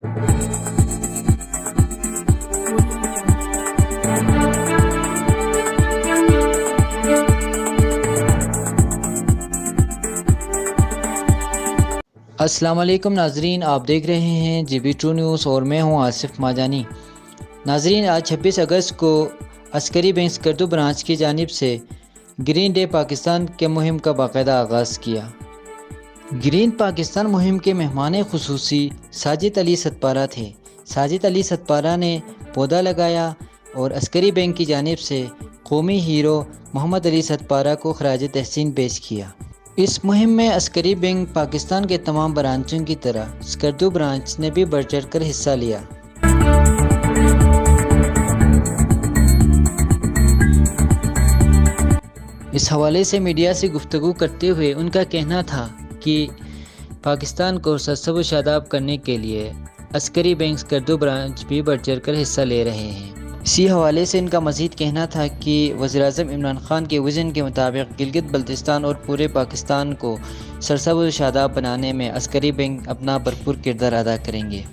अस्सलाम वालेकुम नाजरीन, आप देख रहे हैं GB ट्रू न्यूज़ और मैं हूं आसिफ माजानी। नाजरीन, आज 26 अगस्त को अस्करी बैंक स्कर्दू ब्रांच की जानिब से ग्रीन डे पाकिस्तान के मुहिम का बाकायदा आगाज़ किया। ग्रीन पाकिस्तान मुहिम के मेहमान खुसूसी साजिद अली सतपारा थे। साजिद अली सतपारा ने पौधा लगाया और अस्करी बैंक की जानिब से कौमी हीरो मोहम्मद अली सतपारा को खराज तहसीन पेश किया। इस मुहिम में अस्करी बैंक पाकिस्तान के तमाम ब्रांचों की तरह स्कर्दू ब्रांच ने भी बढ़ चढ़ कर हिस्सा लिया। इस हवाले से मीडिया से गुफ्तगू करते हुए उनका कहना था कि पाकिस्तान को सरसब्ज़ व शादाब करने के लिए अस्करी बैंक स्कर्दू ब्रांच भी बढ़ चढ़ कर हिस्सा ले रहे हैं। इसी हवाले से इनका मज़ीद कहना था कि वज़ीर-ए-आज़म इमरान खान के विज़न के मुताबिक गिलगित बल्तिस्तान और पूरे पाकिस्तान को सरसब्ज़ व शादाब बनाने में अस्करी बैंक अपना भरपूर किरदार अदा करेंगे।